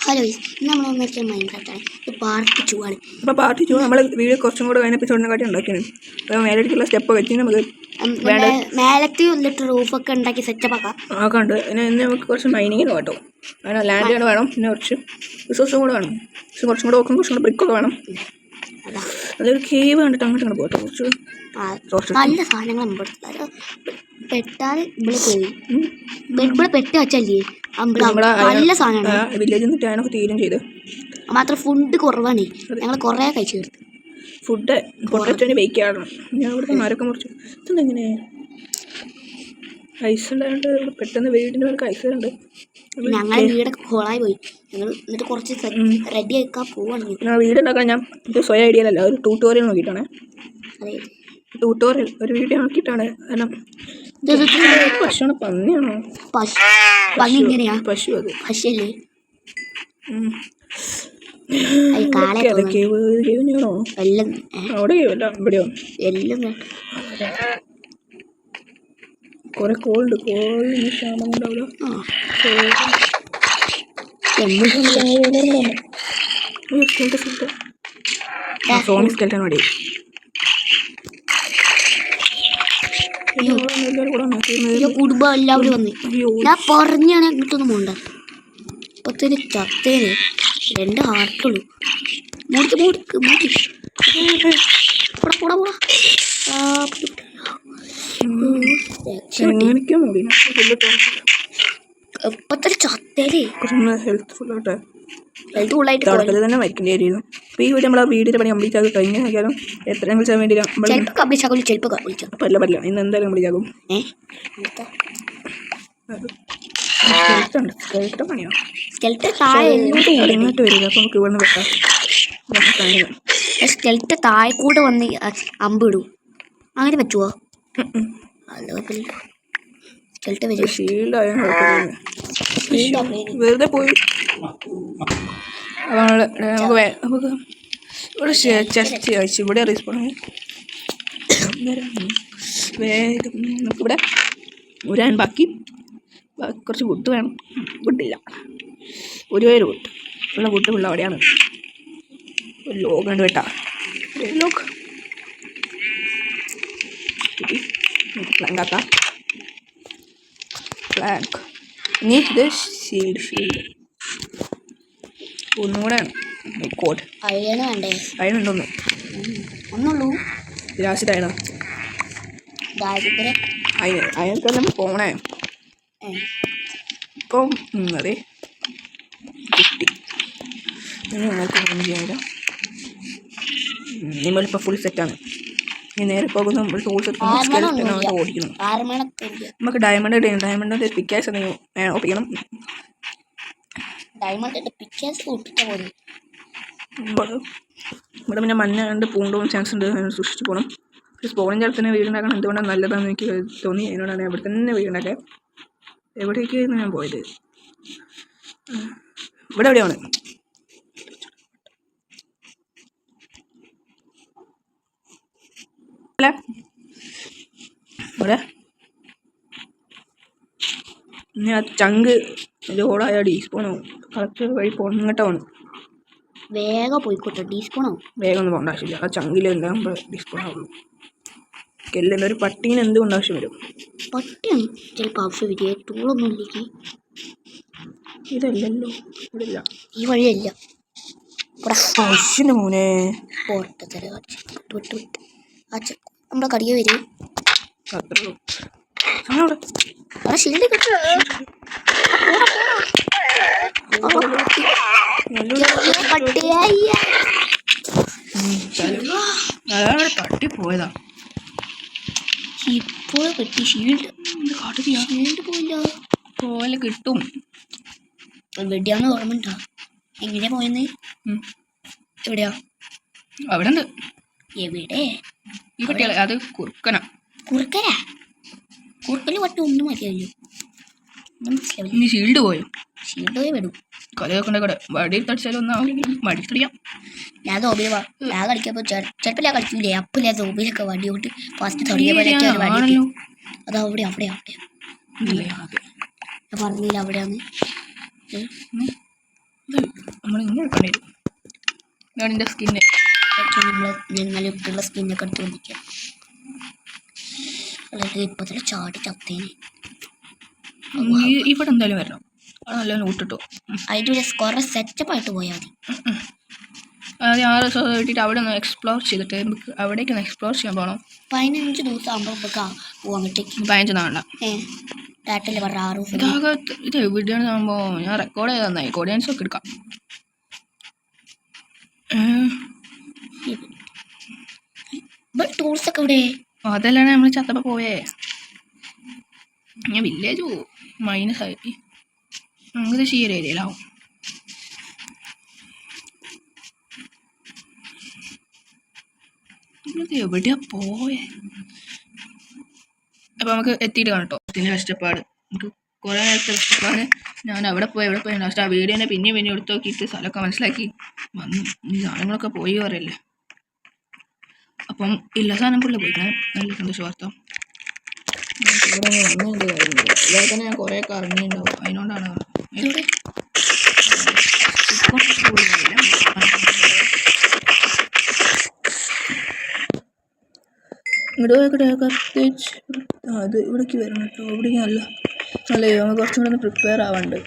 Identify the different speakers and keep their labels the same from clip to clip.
Speaker 1: Hello നമ്മൾ വന്നിട്ട് മൈൻക്രാഫ്റ്റാണ് part 2 ആണ്.
Speaker 2: അപ്പോൾ പാർട്ട് 2 നമ്മൾ വീഡിയോ കുറച്ചും കൂടെ കഴിഞ്ഞ എപ്പിസോഡിനെ കാട്ടി ഉണ്ടാക്കിയാണ്. അപ്പോൾ മേലേക്കുള്ള സ്റ്റെപ്പ് വെച്ച് നമുക്ക്
Speaker 1: മേലത്ത് വന്നിട്ട് റൂഫൊക്കെ ഉണ്ടാക്കി സെറ്റപ്പ് ആക്കാം
Speaker 2: ഉണ്ട്. പിന്നെ നമുക്ക് കുറച്ച് മൈനിങ്ങിന് കേട്ടോ, അങ്ങനെ ലാൻഡ് വേണം, പിന്നെ കുറച്ച് റിസോഴ്സും കൂടെ വേണം, കുറച്ചും കൂടെ നോക്കും, കുറച്ചും കൂടെ ബ്രിക്കൊക്കെ വേണം. നല്ലൊരു കേവ് കണ്ടിട്ട് അങ്ങോട്ട് പോകട്ടോ. കുറച്ച്
Speaker 1: നല്ല സാധനങ്ങൾ പെട്ടാൽ ഇവിടെ പോയി ഇവിടെ പെട്ട് വെച്ചല്ലേ നല്ല സാധനമാണ്.
Speaker 2: വില്ലേജിൽ നിന്നിട്ട് ഞാനൊക്കെ തീരും ചെയ്ത്
Speaker 1: മാത്രം ഫുഡ് കുറവാണ്. ഞങ്ങൾ കുറേ കഴിച്ചു തീർത്തു.
Speaker 2: ഫുഡ് പൊട്ടറ്റോന് ബേക്കാണ്. ഞാൻ ഇവിടുത്തെ മരൊക്കെ മുറിച്ചു. ഇതെങ്ങനെ ഐസ് ഉണ്ടായതുകൊണ്ട് പെട്ടെന്ന് വീടിൻ്റെ പേർക്ക് ഐസ് ഉണ്ട്.
Speaker 1: ഞങ്ങളെ വീടൊക്കെ ഹോളായി പോയി. ഞങ്ങൾ എന്നിട്ട് കുറച്ച് റെഡി ആക്കാൻ പോവാണെങ്കിൽ
Speaker 2: ഞാൻ വീടുണ്ടാക്കാൻ ഞാൻ സ്വയം ഐഡിയയിലല്ല, ഒരു ട്യൂട്ടോറിയൽ നോക്കിയിട്ടാണ്. ട്യൂട്ടോറിയൽ ഒരു വീഡിയോ നോക്കിയിട്ടാണ്. കാരണം പശുവാണ് പന്നിയാണോ?
Speaker 1: പന്നി ഇങ്ങനെയാ
Speaker 2: പശു, അത്
Speaker 1: പശുവല്ലേ?
Speaker 2: അവിടെ ഇവിടെയോ കുറെ കോളുണ്ട്. കോളിന് ക്ഷാമം ഉണ്ടാവില്ല. സോണി സ്കെൽറ്റൻ മതി.
Speaker 1: കുടുംബം എല്ലാവരും വന്ന് ഞാൻ പറഞ്ഞാണ് അങ്ങോട്ടൊന്നും പോണ്ട. ഇപ്പത്തേന് ചത്തേന് 2 ഹാർട്ടുള്ളൂ. ഇപ്പത്തെ ചത്തേലേ
Speaker 2: ഹെൽത്ത്ഫുള്ളായിട്ട് തന്നെ മരിക്കേണ്ടി വരുന്നു. അപ്പോൾ ഈ വീഡിയോ നമ്മൾ ആ വീടിൻ്റെ പണി കംപ്ലീറ്റ് ആക്കി കഴിഞ്ഞ് നോക്കിയാലും എത്ര വിളിച്ചാൽ വേണ്ടിയില്ല. പറ്റില്ല ഇന്ന് എന്തായാലും കംപ്ലീറ്റ് ആകും. പണിയോ ഇങ്ങോട്ട് വരിക. അപ്പോൾ നമുക്ക് ഇവിടുന്ന് വെക്കാം.
Speaker 1: സ്കെൽറ്റ് താഴെ കൂടെ വന്ന് അമ്പിടും. അങ്ങനെ പറ്റുമോ?
Speaker 2: വെറുതെ പോയി നമുക്ക് ഇവിടെ ചെസ്റ്റ് കഴിച്ചു. ഇവിടെ റീസ്പോൺ നമുക്കിവിടെ ഒരാൻ ബാക്കി കുറച്ച് വുഡ് വേണം. വുഡില്ല, ഒരു വുഡ് ഉള്ള വുഡ് അവിടെയാണ്. ഒരു ലോഗ് കണ്ട് വെട്ടാ. ലോഗ് പ്ലാങ്കാക്കാം. പ്ലാങ്ക് ഇനി ഇത് ഷീൽഡ് ഒന്നും കൂടെ കോഡ് അയണുണ്ടോന്ന്
Speaker 1: ഒന്നുള്ളൂ.
Speaker 2: ലാസ്റ്റ് അയണം. അയനൊക്കെ പോണേ ഇപ്പം. അതെ കിട്ടി. ഇനി നിങ്ങൾക്ക് ഫോൺ ചെയ്യാം. നമ്മളിപ്പോൾ ഫുൾ സെറ്റാണ്. ഇനി നേരെ പോകുന്ന നമ്മൾ ടൂൾസ് എടുത്ത് ഓടിക്കണം. നമുക്ക് ഡയമണ്ട് പിക്കാസ് ഒപ്പിക്കണം. ഇവിടെ പിന്നെ മഞ്ഞ കണ്ട് പൂണ്ടുപോകാൻ ചാൻസ് ഉണ്ട്. സൂക്ഷിച്ച് പോകണം. പക്ഷേ സ്പോണിൻ്റെ അടുത്ത് തന്നെ വീടുണ്ടാക്കണം എന്തുകൊണ്ടാണ് നല്ലതാണെന്ന് എനിക്ക് തോന്നി. അതിനോടാണ് ഇവിടെ തന്നെ വീടുണ്ടാക്കാൻ. എവിടേക്കായിരുന്നു ഞാൻ പോയത്? ഇവിടെ എവിടെയാണ്? അല്ല ഇവിടെ ഇനി ആ ചങ്ക് ലോഡായ ഡീസ്പോണോ കളക്ടർ വഴി പോകണം. ഇങ്ങോട്ടാണ്
Speaker 1: വേഗം പോയിക്കോട്ടെ. ഡീസ്പോണോ
Speaker 2: വേഗം ഒന്നും പോകേണ്ട ആവശ്യമില്ല. ആ ചങ്കിൽ എന്താകുമ്പോൾ ഡീസ്പോൺ ആവുള്ളൂ. എല്ലാം ഒരു പട്ടീന് എന്തുകൊണ്ട് ആവശ്യം വരും?
Speaker 1: പട്ടിയാണ് ചിലപ്പോൾ ആവശ്യം വരിക. ടൂളൊന്നും ഇല്ലെങ്കിൽ
Speaker 2: ഇതല്ലല്ലോ. ഇവിടില്ല,
Speaker 1: ഈ വഴിയല്ല.
Speaker 2: പശുവിൻ്റെ മോനെ
Speaker 1: വിട്ട് നമ്മുടെ കടിയ വരും.
Speaker 2: അത്രയുള്ളൂ. തട്ടി പോയതാ.
Speaker 1: ഇപ്പോൾ കിട്ടി ഷീൽഡ്. പോയില്ല.
Speaker 2: പോലെ കിട്ടും.
Speaker 1: വെടിയാന്ന് ഓർമ്മ. എങ്ങനെയാ പോയെന്ന്? എവിടെയാ?
Speaker 2: അവിടെ ഉണ്ട്.
Speaker 1: എവിടെ?
Speaker 2: ഈ പട്ടികളെ അത് കുറുക്കനാ.
Speaker 1: കുറുക്കന് പട്ടി ഒന്നും മതിയല്ലോ.
Speaker 2: ഇനി ഷീൽഡ് പോയോ?
Speaker 1: ഷീൽഡ് പോയി വിടും.
Speaker 2: കഥയൊക്കെ കൂടെ വടി തടിച്ചാലും ഒന്നാവില്ലെങ്കിലും മടിക്കടിയാം.
Speaker 1: ഞാൻ തോബിയിൽ ഞാൻ കളിക്കുമ്പോൾ ചിലപ്പോൾ ഞാൻ കളിക്കൂലേ. അപ്പം ഞാൻ തോബിയിലൊക്കെ വടി കൊണ്ട് ഫസ്റ്റ് തുടങ്ങിയപ്പോഴൊക്കെ വടി. അത് അവിടെയാ ഞാൻ പറഞ്ഞില്ല അവിടെയാന്ന്.
Speaker 2: നമ്മൾ ഇങ്ങനെ എടുക്കേണ്ടി വരും. ഇതാണ് എൻ്റെ സ്കിന്ന്.
Speaker 1: നമ്മൾ ഞങ്ങൾ ഇട്ടുള്ള സ്കിന്നൊക്കെ എടുത്ത് വന്നിക്കാം. അതായത് ഇപ്പൊ തന്നെ ചാടി ചത്തേന്.
Speaker 2: ഇവിടെ എന്തായാലും വരണം. അത് നല്ല ലൂട്ടിട്ടോ.
Speaker 1: അതിൻ്റെ കുറെ സെറ്റപ്പ് ആയിട്ട് പോയാൽ മതി.
Speaker 2: ആദ്യം 6 ദിവസം കിട്ടിയിട്ട് അവിടെ ഒന്ന് എക്സ്പ്ലോർ ചെയ്തിട്ട് നമുക്ക് അവിടേക്ക് ഒന്ന് എക്സ്പ്ലോർ ചെയ്യാൻ പോകണം.
Speaker 1: 15 ദിവസം ആകുമ്പോൾ നമുക്ക് പോകാൻ പറ്റും.
Speaker 2: 15 നാളെ
Speaker 1: ഡാറ്റയിൽ പറഞ്ഞ 6 ദിവസം.
Speaker 2: ഇതൊക്കെ ഇത് എവിടെയാണ് സംഭവം? ഞാൻ റെക്കോർഡ് ചെയ്ത് തന്നായി. ഓഡിയൻസ് ഒക്കെ എടുക്കാം.
Speaker 1: ടൂൾസ് ഒക്കെ ഇവിടെ.
Speaker 2: അതല്ലാണ് നമ്മൾ ചത്തപ്പോൾ പോയേ. ഞാൻ വില്ലേജ് പോവും. മൈനസ് ആയി നമുക്ക് ശീല ഏരിയയിലാവും. ഇത് എവിടെയാ പോയേ? അപ്പം നമുക്ക് എത്തിയിട്ട് കാണട്ടോ ഇതിൻ്റെ കഷ്ടപ്പാട്. നമുക്ക് കുറേ നേരത്തെ കഷ്ടപ്പാട്. ഞാൻ അവിടെ പോയി ലാസ്റ്റ് ആ വീഡിയോനെ പിന്നെയും എടുത്ത് നോക്കിയിട്ട് സ്ഥലമൊക്കെ മനസ്സിലാക്കി വന്നു. ഈ സാധനങ്ങളൊക്കെ പോയി പറയല്ലേ. അപ്പം ഇല്ല സാധനം ഫുള്ള് പോയിക്കണം. നല്ല സന്തോഷ വാർത്ത. വന്നുണ്ട് കാര്യങ്ങൾ. ഇതുപോലെ തന്നെ ഞാൻ കുറേ ഒക്കെ ഇറങ്ങിയിട്ടുണ്ടാവും. അതിനോണ്ടാണ് അത് ഇവിടേക്ക് വരണം കേട്ടോ. ഇവിടേക്ക് നല്ല കുറച്ചും കൂടെ ഒന്ന് പ്രിപ്പയർ ആവാണ്ട്.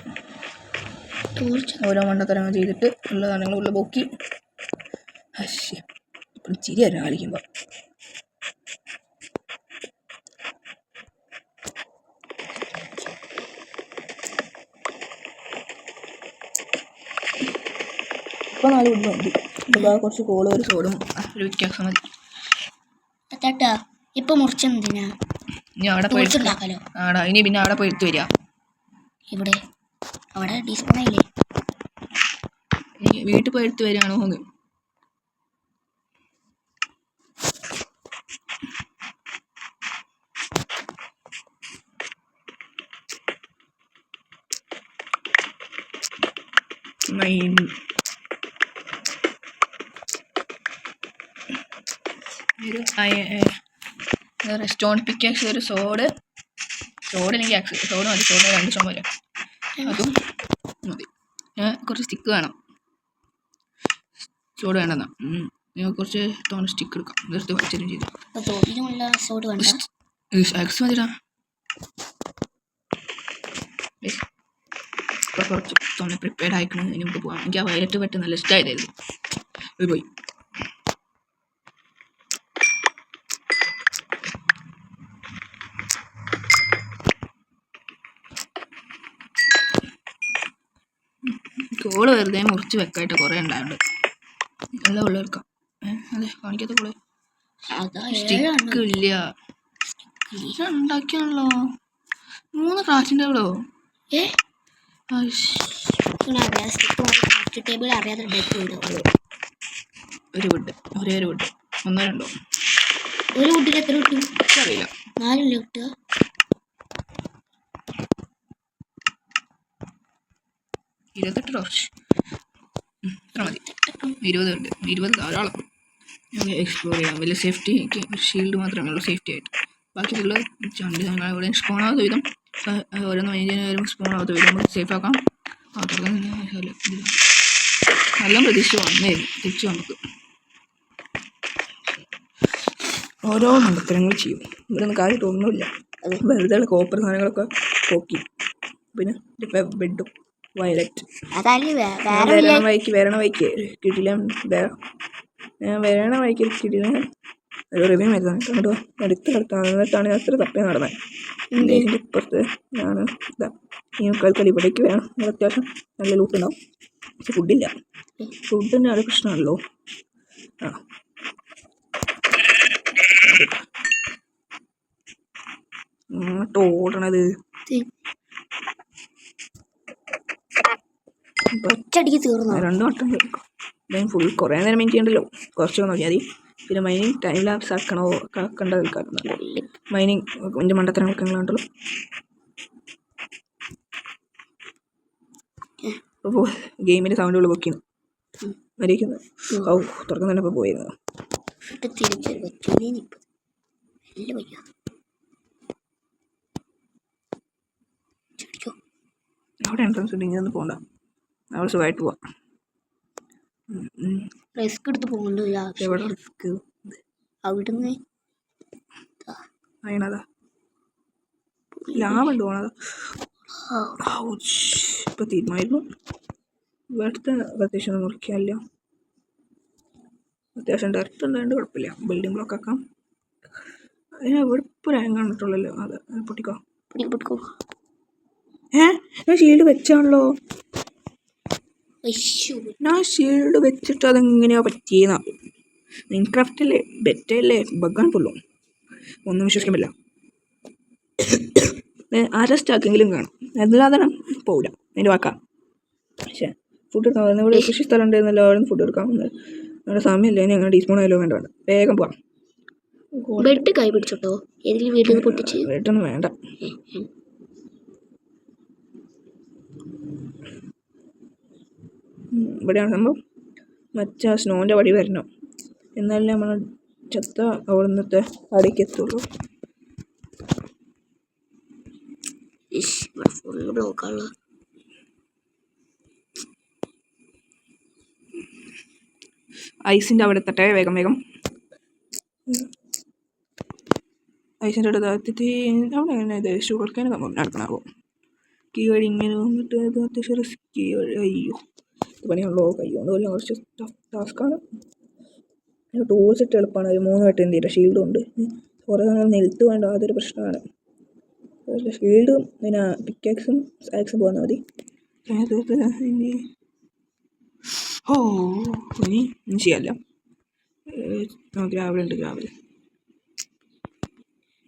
Speaker 2: ഓരോ മണ്ടത്തരങ്ങൾ ചെയ്തിട്ട് ഉള്ള സാധനങ്ങൾ ഉള്ള പൊക്കി. ഇപ്പം ചിരിയായിരുന്നു കളിക്കുമ്പോൾ. ഇപ്പം 4 വീട്ടിൽ മതി. ഇപ്പം കുറച്ച് കോളും ഒരു സോഡും ഒരു വ്യത്യാസം മതി.
Speaker 1: ഇപ്പൊ മുറിച്ചെന്തിനാ?
Speaker 2: ഇനി അവിടെ പോയിട്ട് ആടാ. ഇനി പിന്നെ അവിടെ പോയി എടുത്ത് വരിക.
Speaker 1: ഇവിടെ അവിടെ ഡിസ്പ്ലേ ഇല്ലേ?
Speaker 2: ഇനി വീട്ടിൽ പോയി എടുത്ത് വരികയാണോ ഒന്ന്. ഒരു സ്റ്റോൺ പിക്കാക്സ്, ഒരു സോഡ് എനിക്ക് സോഡ് മതി. സോഡ് 2 സ്റ്റോൺ വരെ അതും മതി. കുറച്ച് സ്റ്റിക്ക് വേണം. സോഡ് വേണ്ടെന്നാ. കുറച്ച് തോണ സ്റ്റിക്ക് എടുക്കാം. വെറുതെ വലിച്ചെല്ലാം ചെയ്തു. എക്സ് മതിടാ. ഇപ്പം കുറച്ച് തോന്നെ പ്രിപ്പയർഡ് ആയിക്കണം. ഇനി നമുക്ക് പോകാം. എനിക്ക് ആ വയലറ്റ് പെട്ട് നല്ല ഇഷ്ടമായതായിരുന്നു. പോയി കോള് വെറുതെ മുറിച്ച് വെക്കായിട്ട് കുറേ ഉണ്ടായുണ്ട്. എല്ലാം ഉള്ള എടുക്കാം. അതെ കാണിക്കാത്ത കോള് സ്റ്റിക്ക് ഇല്ല. ഉണ്ടാക്കിയാണല്ലോ 3 ക്രാഫ്റ്റിൻ്റെ എവിടോ. ഒരു വുഡ്, ഒരേ ഒരു വുഡ്. 1 2
Speaker 1: ഒരു വുഡിൽ എത്ര കിട്ടും
Speaker 2: അറിയില്ല.
Speaker 1: 4 കിട്ടുക.
Speaker 2: 28 ടോർച്ച് ഇത്ര മതി. 20 ഉണ്ട്. 20 ധാരാളം. നമുക്ക് എക്സ്പ്ലോർ ചെയ്യാം. വലിയ സേഫ്റ്റി ഒരു ഷീൽഡ് മാത്രമേ ഉള്ളൂ സേഫ്റ്റി ആയിട്ട്. ബാക്കിയുള്ള ചണ്ട് ഞങ്ങൾ ഇവിടെ സ്പോൺ ആവാത്ത വിധം ഓരോന്ന് മൈൻഡിന് വരുമ്പോൾ സ്പോൺ ആവാത്ത വിധം നമുക്ക് സേഫ് ആക്കാം. നല്ല പ്രതീക്ഷ വന്നേ തിരിച്ചു നമുക്ക് ഓരോ മണ്ടത്തരങ്ങൾ ചെയ്യും. ഇവിടെ ഒന്നും കാര്യമായിട്ടൊന്നുമില്ല. അത് വെറുതെ കോപ്പർ സാധനങ്ങളൊക്കെ പോക്കി. പിന്നെ ബെഡും വയലറ്റ് വരണ വഴിക്ക് കിട്ടില്ല. വരണ വഴിക്ക് കിട്ടില്ല. ഒരു റിവ്യൂ വരുന്നതാണ് കേട്ടോ. അടുത്ത് കിടത്താണ് ഞാൻ അത്ര തപ്പേ നടന്നത്. എൻ്റെ ഇപ്പുറത്ത് ഞാൻ ഇതാ ഈ കളി ഇവിടേക്ക് വേണം. അത്യാവശ്യം നല്ല ലൂട്ടുണ്ടാവും. പക്ഷെ ഫുഡില്ല. ഫുഡിൻ്റെ ഒരു പ്രശ്നമാണല്ലോ. ഓടണത് 2 വട്ടം കേൾക്കും. ഫുൾ കുറേ നേരം മൈൻ ചെയ്യണ്ടല്ലോ. കുറച്ച് നോക്കിയാൽ മതി. പിന്നെ മൈനിങ് ടൈം ലാപ്സ് ആക്കണ്ട നിൽക്കാറുണ്ടല്ലോ. മൈനിങ് എൻ്റെ മണ്ടത്തരം വെക്കങ്ങളുണ്ടല്ലോ. അപ്പോൾ ഗെയിമിൻ്റെ സൗണ്ടുകൾ പൊക്കിയാണ് മരിക്കുന്നത്. തുറക്കുന്ന തന്നെ ഇപ്പോൾ പോയിരുന്നു. അവിടെ എൻട്രൻസ് ഉണ്ട്. ഇങ്ങനെ ഒന്ന് പോകണ്ട. അവിടെ സുഖമായിട്ട് പോവാം.
Speaker 1: റിസ്ക് എടുത്ത് പോകുന്നുണ്ട്
Speaker 2: എവിടെ റിസ്ക്
Speaker 1: അവിടുന്ന്
Speaker 2: അയണതാ ലാഭമുണ്ട് പോണതാ. ഇപ്പം തീരുമാനമായിരുന്നു. ഇവിടുത്തെ പ്രത്യേകിച്ച് ഒന്നും മുറിക്കാനില്ല. അത്യാവശ്യം ഡെർത്ത് ഉണ്ടായതുകൊണ്ട് കുഴപ്പമില്ല. ബിൽഡിംഗ് ബ്ലോക്ക് ആക്കാം. അതിന് ഇവിടെ ഇപ്പോൾ റാങ്ക് കണ്ടിട്ടുള്ളല്ലോ. അത് പൊട്ടിക്കോ.
Speaker 1: പൊട്ടിക്കോ.
Speaker 2: ഞാൻ ഷീൽഡ് വെച്ചാണല്ലോ. ഞാൻ ഷീൽഡ് വെച്ചിട്ട് അതെങ്ങനെയാ പറ്റിയെന്നാ. മൈൻക്രാഫ്റ്റല്ലേ, ബെറ്റല്ലേ, ബഗ്ഗാണ് ഫുള്ളും. ഒന്നും വിശ്വസിക്കാൻ പറ്റില്ല. അര സ്റ്റാക്കെങ്കിലും കാണും. അതില്ലാതെ പോവില്ല. അതിൻ്റെ വാക്കാം. പക്ഷേ ഫുഡ് എടുക്കാം. ഇവിടെ കൃഷി സ്ഥലം ഉണ്ടായിരുന്നല്ലോ. അവിടെ നിന്ന് ഫുഡ് എടുക്കാം. നമ്മുടെ സമയമില്ല. ഇനി അങ്ങനെ ടീസ്പൂൺ ആയാലോ വേണ്ട. വേഗം പോവാം.
Speaker 1: ബെഡ് കൈ പിടിച്ചോട്ടോ. ഏതെങ്കിലും വീട്ടിൽ നിന്ന് പൊട്ടിച്ച്
Speaker 2: ബെഡൊന്നും വേണ്ട. ഇവിടെയാണ് സംഭവം. മച്ചാ സ്നോൻ്റെ വടി വരണം. എന്നാലേ നമ്മൾ ചത്ത അവിടെ നിന്നത്തെ അടിക്ക് എത്തുള്ളൂ.
Speaker 1: ഫുള്ള് ബ്ലോക്കാണല്ലോ.
Speaker 2: ഐസിൻ്റെ അവിടെ എത്തട്ടെ. വേഗം വേഗം ഐസിൻ്റെ അടുത്ത് എത്തിയിട്ട് അവിടെ എങ്ങനെ ഇത് ഷുഗർ കേൻ നടക്കണാവോ. കീ വഴി ഇങ്ങനെ വന്നിട്ട് അത് അത്യാവശ്യം റിസ്കി വഴി. അയ്യോ ഇത് പണിയാണല്ലോ. കൈകൊണ്ട് കൊല്ലം കുറച്ച് ടാസ്ക്കാണ്. ടൂൾസ് ഇട്ട് എളുപ്പമാണ്. ഒരു 3 വെട്ട് എന്ത് ചെയ്യില്ല. ഷീൽഡും ഉണ്ട്. കുറേ നിലത്ത് വേണ്ട. അതൊരു പ്രശ്നമാണ്. ഷീൽഡും പിന്നെ പിക്കാക്സും ആക്സും പോകുന്നാൽ മതി. ഇനി ചെയ്യാമല്ലോ. ഗ്രാവലുണ്ട്. ഗ്രാവൽ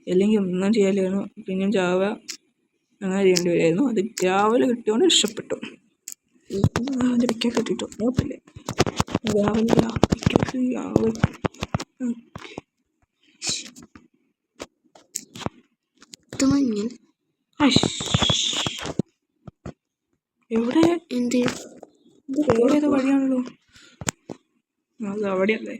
Speaker 2: അല്ലെങ്കിൽ ഒന്നും ചെയ്യാമായിരുന്നു. പിന്നെയും ജാവ അങ്ങനെ ചെയ്യേണ്ടി വരുമായിരുന്നു. അത് ഗ്രാവൽ കിട്ടിയോണ്ട് രക്ഷപ്പെട്ടു. അതിൻ്റെ പിക്കാക്സ് കിട്ടിയിട്ടു. കുഴപ്പമില്ലേ. ഗ്രാവലില്ല പിക്കാക്സ് ഗ്രാവൽ. എവിടെ
Speaker 1: എന്ത്
Speaker 2: ഇത് വേറെ ഏതോ വഴിയാണല്ലോ. അത് അവിടെയല്ലേ.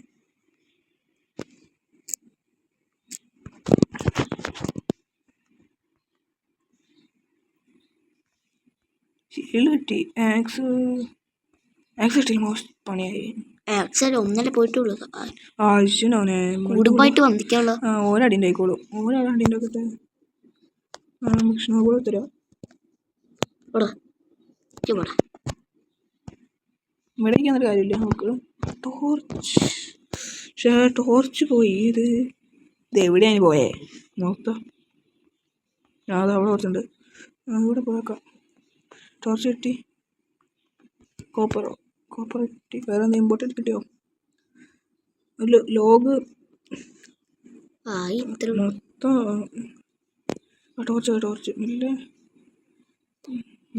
Speaker 2: ഷീൽഡ് കിട്ടി. ആക്സ് കിട്ടി. മോസ്റ്റ് പണിയായി.
Speaker 1: ഒന്നല്ലേ പോയിട്ടുള്ളൂ.
Speaker 2: ആവശ്യനോനെ
Speaker 1: കൂടുമ്പായിട്ട് വന്നിക്കാനുള്ള
Speaker 2: ഓരടിൻ്റെ ആയിക്കോളൂ. ഓരടിൻ്റെ ഒക്കെ ഭക്ഷണം കൂടെ തരാം. ഇവിടെ എന്നിട്ട് കാര്യമില്ല. നമുക്ക് ടോർച്ച് പോയി. ഇത് എവിടെയാണ് പോയേ നോക്കാം. അത് അവിടെ കുറച്ചുണ്ട്. അവിടെ പോയേക്കാം. ടോർച്ച് കിട്ടി. കോപ്പർ കിട്ടി. വേറെ എന്തെങ്കിലും ഇമ്പോർട്ടൻറ്റ് കിട്ടിയോ? ലോഗ് മൊത്തം ടോർച്ച് ഇല്ല.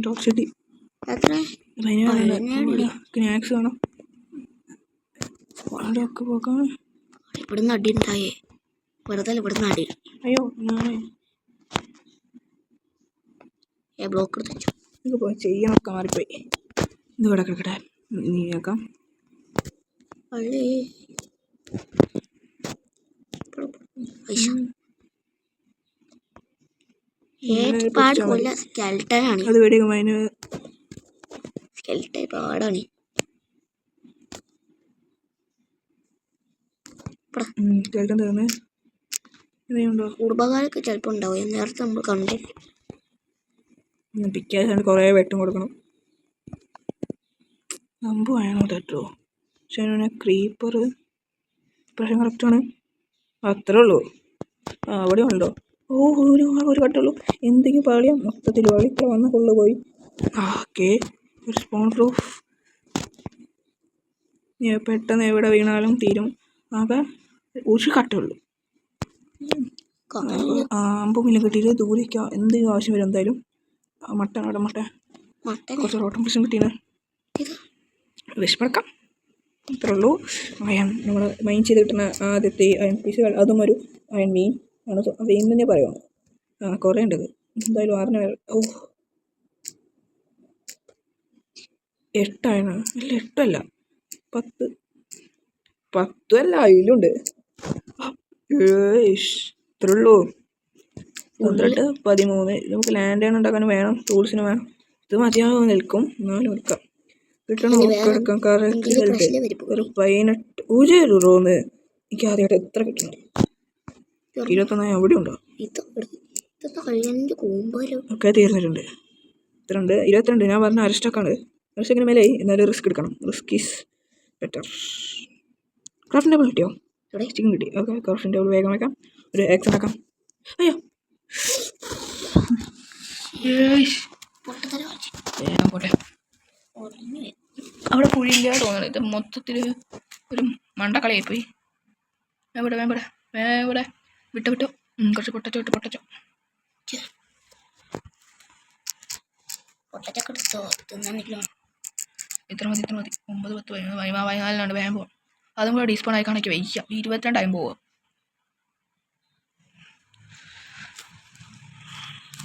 Speaker 2: ടോർച്ച് കിട്ടി. സ്നാക്സ് വേണം. അവിടെയൊക്കെ പോക്കാം.
Speaker 1: ഇവിടുന്ന് അടി ഉണ്ടായേ. വെറുതെ ഇവിടുന്ന് അടി.
Speaker 2: അയ്യോ
Speaker 1: ബ്ലോക്ക് എടുത്തു.
Speaker 2: ഇത് പോയി ചെയ്യാനൊക്കെ മാറിപ്പോയി. ഇത് ഇവിടെ കിടക്കട്ടെ. നീക്കാം. അത് വേടിക്കും. അതിന്
Speaker 1: പാടാണ്.
Speaker 2: സ്കെൽട്ടൻ തീർന്നേ. ഇതുണ്ടോ
Speaker 1: കുടുംബകാരൊക്കെ ചിലപ്പോൾ ഉണ്ടാവും. നേരത്തെ നമ്മൾ കണ്ടില്ല.
Speaker 2: പിക്കാണ്ട് കുറേ വെട്ടും കൊടുക്കണം. നമ്പ് വേണോ തെറ്റോ. പക്ഷേ ക്രീപ്പർ ഇപ്രാവശ്യം കറക്റ്റാണ്. അത്രേ ഉള്ളൂ. അവിടെ ഉണ്ടോ. ഒരു കട്ടുള്ളൂ. എന്തെങ്കിലും പാളിയാ മൊത്തത്തിൽ വഴിക്കൂടെ വന്ന് ഫുള്ള് പോയി. ഓക്കെ ഒരു സ്പോൺ പ്രൂഫ്. പെട്ടെന്ന് എവിടെ വീണാലും തീരും. ആകെ ഒരു കട്ടുള്ളൂ. അമ്പുമില്ല കിട്ടിയിട്ട് ദൂരേക്കാ എന്തെങ്കിലും ആവശ്യം വരും. എന്തായാലും മട്ടൻ കുറച്ച് റോട്ടൻ പ്രശ്നം കിട്ടിയാണ്. വിഷമടക്കാം. അത്രേ ഉള്ളൂ. അയൺ നമ്മൾ മൈൻ ചെയ്ത് കിട്ടുന്ന ആദ്യത്തെ അയൺ പീസുകൾ. അതും ഒരു അയൺ മീൻ ആണ്. വെയിൻ തന്നെ പറയുവാണ്. കുറേ ഉണ്ട്. എന്തായാലും 6 വരെ. 8 അയണ. അല്ല 8 അല്ല 10 അല്ല അതിലുണ്ട്. ഇത്രേ ഉള്ളൂ. 12 13. നമുക്ക് ലാൻഡ് അയൺ ഉണ്ടാക്കാനും വേണം. ടൂൾസിന് വേണം. ഇത് മതിയാവും നിൽക്കും. എന്നാലും എടുക്കാം. കിട്ടണം
Speaker 1: ഇനി
Speaker 2: ഉറപ്പ്
Speaker 1: വേഗം
Speaker 2: എടുക്കാം. കറക്റ്റ്
Speaker 1: ഇതില്
Speaker 2: ഹെൽത്ത്
Speaker 1: പ്രശ്നം വരും.
Speaker 2: ഒരു 18 ഒരു റൂമ് എനിക്ക് ആദ്യമായിട്ട് എത്ര കിട്ടണം. 21 എവിടെ ഉണ്ടോ?
Speaker 1: ഇതൊക്കെ കഴിയാനെങ്കിൽ കൂമ്പാലോ.
Speaker 2: ഒക്കെ തീർന്നിട്ടുണ്ട്. ഇത്ര ഉണ്ട് 22. ഞാൻ പറഞ്ഞ അരിസ്റ്റക്കാണ്. അരിസ്റ്റക്കിന് മേലെ എന്നാലും റിസ്ക് എടുക്കണം. Risk is better. ക്രാഫ്റ്റിൻ്റെ ടേബിൾ കിട്ടിയോ? ചിക്കൻ കിട്ടി. ഓക്കെ ക്രാഫ്റ്റിൻ്റെ ടേബിൾ വേഗം വെക്കാം. ഒരു ആക്ഷൻ ആക്കാം. അയ്യോ വേഗം പോട്ടെ. അവിടെ കുഴിയില്ല തോന്നുന്നത്. ഇത് മൊത്തത്തിൽ ഒരു മണ്ടക്കളിയായിപ്പോയി. വേവിടെ വേവിടെ വേവിടെ വിട്ടു വിട്ടു. കുറച്ച് പൊട്ടച്ചോ ഇട്ട് പൊട്ടച്ചോ. ഇത്ര മതി 9, 10, 11, 14 വേഗം പോകും. അതും കൂടെ ഡീസ്പോൺ ആയി കാണിക്കുക. 22 ടൈം പോവുക.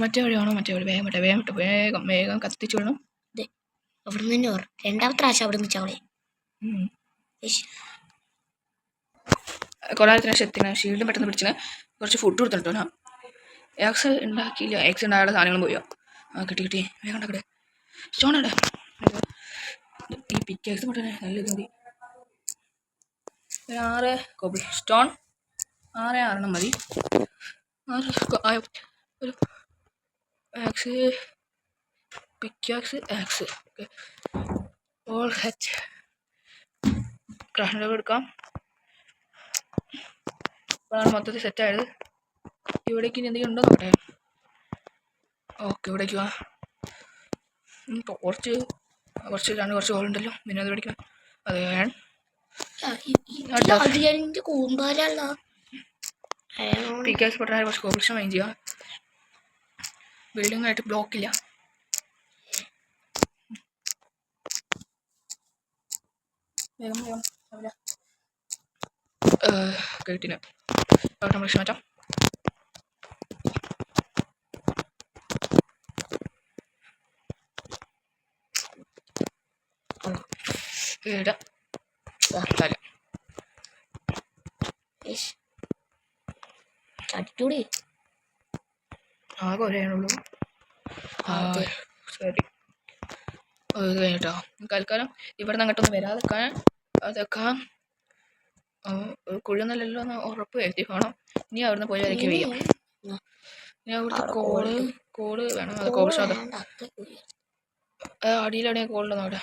Speaker 2: മറ്റേ വഴിയാണോ? മറ്റേ വഴി. വേഗം വിട്ടെ വേഗം വിട്ടു. വേഗം വേഗം കത്തിച്ചു വിടണം.
Speaker 1: അവിടെ നിന്ന് രണ്ടാമത്തെ പ്രാവശ്യം അവിടെ നിന്ന് ചവളെ
Speaker 2: കൊലാരത്തിന് ശക്തിന് ഷീൽഡും പെട്ടെന്ന് പിടിച്ചിന്. കുറച്ച് ഫുഡ് കൊടുത്തിട്ടോ. ഞാൻ എക്സ് ഉണ്ടാക്കിയില്ല. എക്സ് ഉണ്ടായുള്ള സാധനങ്ങളും പോയോ. കിട്ടി കിട്ടി. വേഗം ഉണ്ടാക്കട്ടെ. സ്റ്റോൺ അവിടെ ഈ പിക്കേക്സ് പെട്ടെന്ന് നല്ല ഇത് മതി. 6 കോബിൾ സ്റ്റോൺ 6 മതി. 6 ഒരു axe pickaxe axe. Okay all H ക്രാഫ്റ്റിൻ്റെ എടുക്കാം. അതാണ് മൊത്തത്തിൽ സെറ്റായത്. ഇവിടേക്ക് ഇനി എന്തെങ്കിലും ഉണ്ടോ നോക്കട്ടെ. ഓക്കെ ഇവിടേക്ക് വാ. കുറച്ച് കുറച്ച് ഹോളുണ്ടല്ലോ. പിന്നെ അത് പഠിക്കണം. അത് വേണം. പിക്കാക്സ് പൊട്ടാൻ കുറച്ച് കോബ്ലിസ്റ്റോൺ മൈൻ ചെയ്യുക. ബിൽഡിംഗ് ആയിട്ട് ബ്ലോക്കില്ല. വേഗം വേഗം കേട്ടിന് നമ്മൾ മാറ്റാം.
Speaker 1: ചട്ടിച്ചൂടി
Speaker 2: ആകെ ഒരേണുള്ളൂ. ശരി അത് കഴിഞ്ഞിട്ടോ തൽക്കാലം ഇവിടെ നിന്ന് അങ്ങോട്ടൊന്നും വരാതെക്കാൻ അതൊക്കെ കുഴിയൊന്നല്ലല്ലോ എന്ന് ഉറപ്പ് വരുത്തി വേണം. ഇനി അവിടുന്ന് പോയി വരയ്ക്ക് വയ്യ. ഇനി അവിടുത്തെ കോള് വേണം. അത് കോൾ അടിയിലെവിടെയാണ് കോളുണ്ടെന്ന് അവിടെ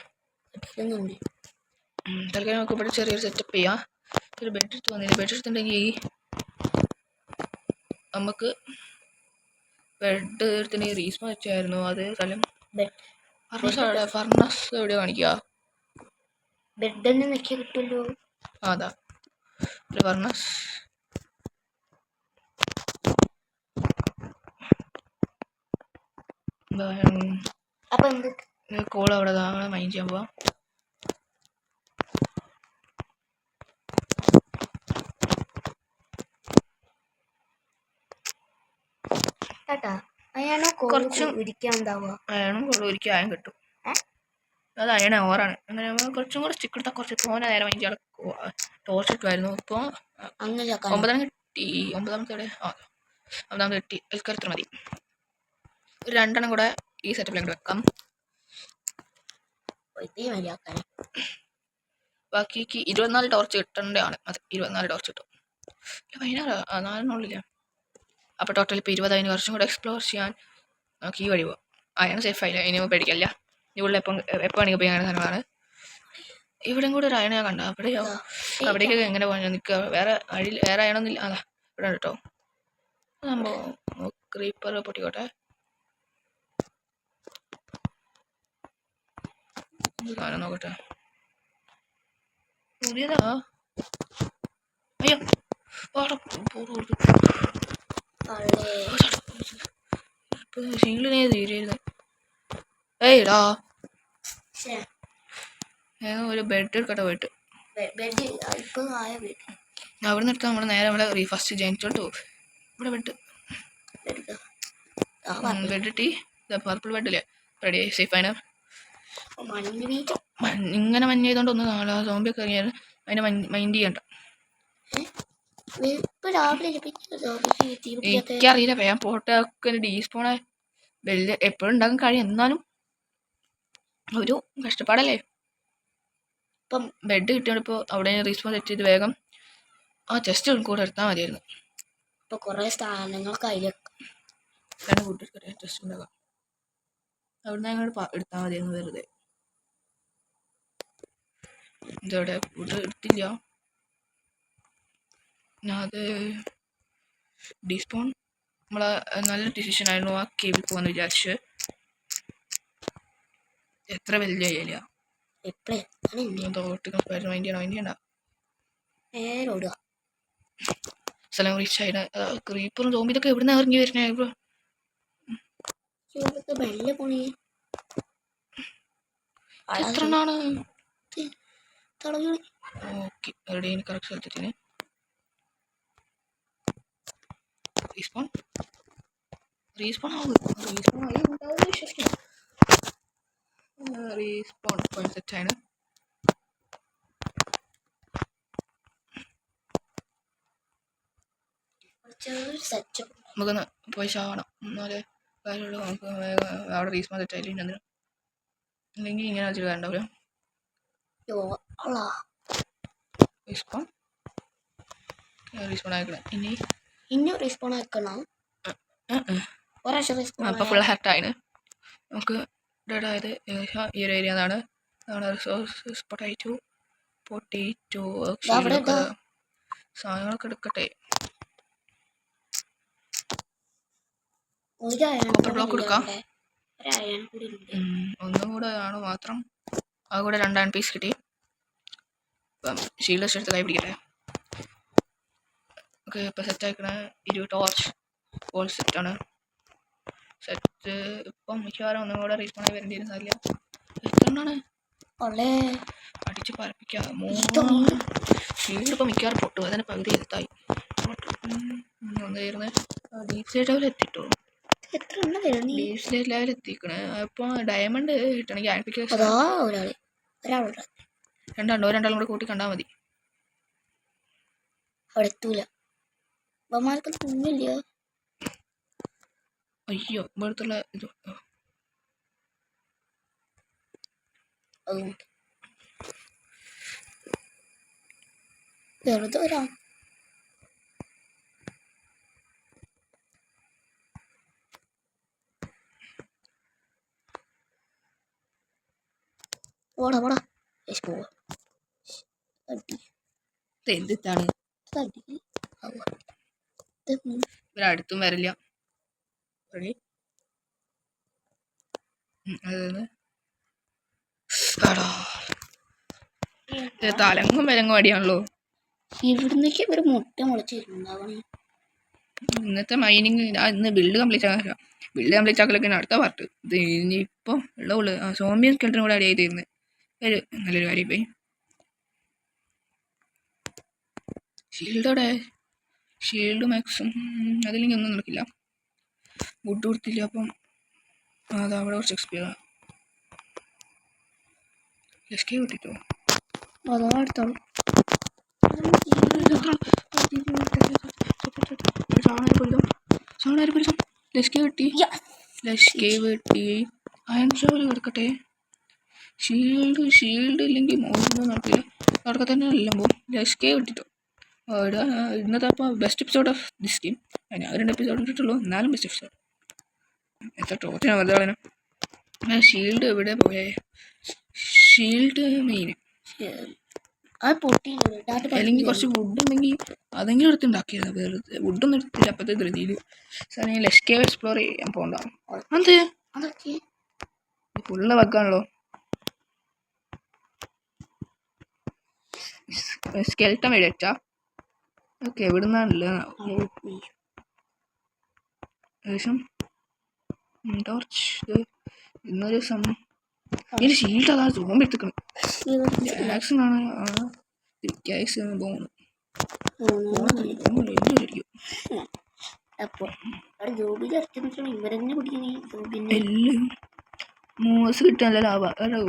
Speaker 2: തൽക്കാലം നമുക്ക് ഇവിടെ ചെറിയൊരു സെറ്റപ്പ് ചെയ്യാം. ഒരു ബെഡ് എടുത്ത് വന്നില്ല. ബെഡ് എടുത്തിട്ടുണ്ടെങ്കിൽ നമുക്ക് ബെഡ് എടുത്തിട്ടുണ്ടെങ്കിൽ റീസ്മ വെച്ചായിരുന്നു. അത് സ്ഥലം ഫർണസ് എവിടെ കാണിക്കുക.
Speaker 1: ബെഡ് തന്നെ നിൽക്കാൻ കിട്ടുമല്ലോ.
Speaker 2: അതാ ഒരു ഫർണസ്. കോൾ അവിടെ മൈൻഡ് ചെയ്യാൻ പോവാം.
Speaker 1: കുറച്ചും
Speaker 2: അയണും ഒരിക്കൽ ആയം കിട്ടും. അത് അയണ ഓറാണ്. അങ്ങനെ കുറച്ചും കൂടെ സ്റ്റിക്ക് എടുത്താൽ കുറച്ച് തോനെ നേരം മൈൻഡ് ചെയ്യാൻ ടോർച്ച് ഇട്ടുമായിരുന്നു. ഇപ്പോൾ 9 കിട്ടി. 9ാമത്തെ 9ാമത്തെ കിട്ടി. എൽക്കാർ ഇത്ര മതി. ഒരു 2 കൂടെ ഈ സെറ്റപ്പിലേക്ക് വെക്കാം. ബാക്കിക്ക് 24 ടോർച്ച് കിട്ടേണ്ടതാണ്. അത് 24 ടോർച്ച് കിട്ടും. 4 അപ്പോൾ ടോട്ടൽ ഇപ്പോൾ 20. അതിന് കുറച്ചും കൂടെ എക്സ്പ്ലോർ ചെയ്യാൻ നമുക്ക് ഈ വഴി പോകാം. അയാണ് സേഫ് ആയില്ല. ഇനിയും പേടിക്കല്ല. ഇവിടെ എപ്പോൾ വേണമെങ്കിൽ ഉപയോഗിക്കുന്ന സാധനമാണ്. ഇവിടെയും കൂടെ ഒരു അയണ ഞാൻ കണ്ട. അവിടേക്കൊക്കെ എങ്ങനെ പോകാൻ നിൽക്കുക. വേറെ അയണമൊന്നുമില്ല. അതാ ഇവിടെ കേട്ടോ സംഭവം. ക്രീപ്പർ പൊട്ടിക്കോട്ടെ. സാധനം നോക്കട്ടെ. പുതിയതാ. അയ്യോ ഷീൽഡിനെ തീരുന്നു. ഏയ്ടാ ഒരു ബെഡ് എടുക്കട്ടെ പോയിട്ട്. അവിടെ നിന്ന് എടുക്കാൻ നമ്മൾ നേരെ ഇവിടെ ഫസ്റ്റ് ജനിച്ചോട്ട് പോകും. ഇവിടെ ബെഡ് ഇട്ടി. പർപ്പിൾ ബെഡില്ലേ റെഡി ആയി സേഫാണ്. ഇങ്ങനെ മഞ്ഞ് ചെയ്തോണ്ട് ഒന്ന് കാണാം. സോംബിയൊക്കെ ഇറങ്ങിയാൽ അതിനെ മൈൻഡ് ചെയ്യണ്ട. എനിക്കറിയില്ല. വേഗം പോട്ടൊക്കെ ഡീസ്പോണ ബെല്ല് എപ്പോഴും ഉണ്ടാക്കാൻ കഴിയും. എന്നാലും ഒരു കഷ്ടപ്പാടല്ലേ. ഇപ്പം ബെഡ് കിട്ടിയപ്പോൾ അവിടെ റീസ്പോൺ സെറ്റ് ചെയ്ത് വേഗം ആ ചെസ്റ്റ് കൂടെ എടുത്താൽ മതിയായിരുന്നു.
Speaker 1: ഇപ്പൊ കുറെ സ്ഥാനങ്ങളൊക്കെ അതിലേക്ക്
Speaker 2: രണ്ട് കൂട്ടി ചെസ്റ്റ് ഉണ്ടാകാം. അവിടുന്ന് ഞങ്ങൾ എടുത്താൽ മതിയായിരുന്നു വെറുതെ. ഇതവിടെ ഫുഡ് എടുത്തില്ല. അത് ഡിസ്പോൺ നമ്മളെ നല്ല ഡിസിഷൻ ആയിരുന്നു. ആ കേബിൾ പോകാന്ന് വിചാരിച്ച് എത്ര വലിയ ഏരിയ സ്ഥലം റീച്ച് ആയിട്ട് ക്രീപ്പറും സോംബിയൊക്കെ എവിടുന്ന് ഇറങ്ങി വരുന്നേ? എത്രണ്ണാണ്? ഓക്കെ എവിടെയാണ് കറക്റ്റ് സ്ഥലത്തിന് റീസ്പോൺ വിശ്വസിക്കുന്നു. റീസ്പോൺ പോയിന്റ് സെറ്റാണ്. നമുക്കൊന്ന് പോയി ചാവണം. എന്നാലേ കാര്യമുള്ളൂ. നമുക്ക് അവിടെ റീസ്പോൺ സെറ്റായില്ല. എന്തിനും അല്ലെങ്കിൽ ഇങ്ങനെ വെച്ചിട്ട് വേണ്ടാവില്ല. റീസ്പോൺ ആക്കണം.
Speaker 1: ഇനി റീസ്പോൺ ആക്കണം.
Speaker 2: അപ്പോൾ ഫുൾ ഹാർട്ടായിന്. നമുക്ക് ഡെഡായത് ഏകദേശം ഈ ഒരു ഏരിയ ആണ്. റിസോഴ്സസ് പൊട്ടാറ്റോ സാധനങ്ങളൊക്കെ എടുക്കട്ടെ. ബ്ലോക്ക് എടുക്കാം. ഒന്നും കൂടെ ആണ് മാത്രം. അതുകൂടെ 2 iron പീസ് കിട്ടി. ഇപ്പം ഷീൽഡ് എടുത്ത് കൈ പിടിക്കട്ടെ. ഓക്കെ ഇപ്പം സെറ്റ് ആക്കണ 20 ടോർച്ച് ഓൾ സെറ്റാണ്. സെറ്റ് ഇപ്പം മിക്കവാറും ഒന്നും കൂടെ റീസ്പോൺ ആയി വരേണ്ടി വരുന്നില്ല. എത്രണ്ണാണ് അടിച്ച് പറപ്പിക്കാം. ഷീൽഡ് ഇപ്പം മിക്കവാറും പൊട്ടും. അതിന് പകുതി എത്തായി ഒന്നായിരുന്നു. ഡീപ് സ്റ്റേറ്റ് ലെവൽ എത്തിട്ടോ. ഡീപ് സ്റ്റേറ്റ് ലെവൽ എത്തിക്കണേ. അപ്പോൾ ഡയമണ്ട് കിട്ടണമെങ്കിൽ ആൻപിക്കേഷൻ രണ്ടാളും കൂടെ കൂട്ടി കണ്ടാൽ മതി. അയ്യോ ഇവിടുത്തുള്ള ഇത്
Speaker 1: വെറുതെ വരാം.
Speaker 2: എന്താണ് ഇവരടുത്തും വരില്ല. തലങ്ങും വിലങ്ങും അടിയാണല്ലോ.
Speaker 1: ഇവിടുന്നേക്ക് ഒരു മുട്ട മുളച്ചിട്ടുണ്ടാവണം.
Speaker 2: ഇന്നത്തെ മൈനിങ് ഇന്ന് ബിൽഡ് കംപ്ലീറ്റ് ആക്കലൊക്കെ അടുത്ത പാർട്ട്. ഇത് ഇനിയിപ്പം ഉള്ളു സോംബി സ്കെൽറ്റനും കൂടെ അടി ചെയ്തിരുന്നു. ഒരു നല്ലൊരു കാര്യം പോയി. ഷീൽഡ് മാക്സും അതില്ലെങ്കിൽ ഒന്നും നടക്കില്ല. വുഡ് കൊടുത്തില്ല. അപ്പം അതവിടെ കുറച്ച് എക്സ്പീരിയൻസ് കിട്ടിട്ടോ.
Speaker 1: അതോടത്തോളം
Speaker 2: കിടക്കട്ടെ. ഷീൽഡ് ഇല്ലെങ്കിൽ മോശം നടക്കില്ല. അവിടെ തന്നെ എല്ലാം പോകും. ലഷ്കെ കിട്ടിട്ടോ. ഇന്നത്തെ അപ്പോൾ best episode of this game. ഞാൻ 2 എപ്പിസോഡ് കിട്ടുള്ളൂ. എന്നാലും ബെസ്റ്റ് എപ്പിസോഡ്. എത്ര ടോർച്ചിനാണ് വെറുതെ കളയണം. ഷീൽഡ് എവിടെ പോയേ? ഷീൽഡ് മെയിൻ അല്ലെങ്കിൽ കുറച്ച് വുഡ് ഉണ്ടെങ്കിൽ അതെങ്കിലും എടുത്തുണ്ടാക്കിയത്. വെറുതെ വുഡൊന്നും എടുത്തില്ല അപ്പത്തെ ധൃതിയിൽ. സാർ ഞാൻ ലഷ്കേ എക്സ്പ്ലോർ ചെയ്യാൻ പോകണ്ടാവും. അത് ഫുള്ള് വെക്കാണല്ലോ. സ്കെൽട്ടൻ മേടിച്ചാ ഓക്കെ എവിടുന്നാണല്ലോ ഏകദേശം ടോർച്ച്. ഇന്നൊരു ദിവസം ഈ ഷീൽഡ് അതാണ് സൂം എടുത്തിക്കണം. ജാക്സണാണ് പോകുന്നു. എല്ലാം മൂസ് കിട്ടാനല്ല ലാഭ.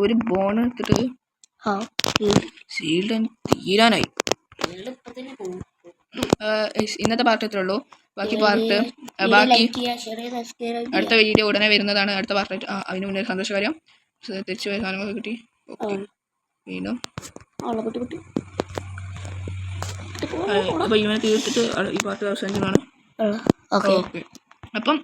Speaker 2: ഒരു ബോൺ എടുത്തിട്ട് ഷീൽഡ് തീരാനായി. ഇന്നത്തെ പാർട്ട് ഇത്രേ ഉള്ളൂ. ബാക്കി അടുത്ത വീഡിയോ ഉടനെ വരുന്നതാണ്. അടുത്ത പാർട്ട് അതിന് മുന്നേ സന്തോഷകാര്യം തിരിച്ചു പോയ സാധനങ്ങളൊക്കെ കിട്ടി. ഓക്കെ വീണ്ടും
Speaker 1: അവളെ പൊട്ടി പൊട്ടി
Speaker 2: അപ്പോൾ ഇവനെ തീർത്തിട്ട് ഈ പാട്ട് അവസാനിക്കുന്നതാണ്.
Speaker 1: ഓക്കെ
Speaker 2: ഓക്കെ അപ്പം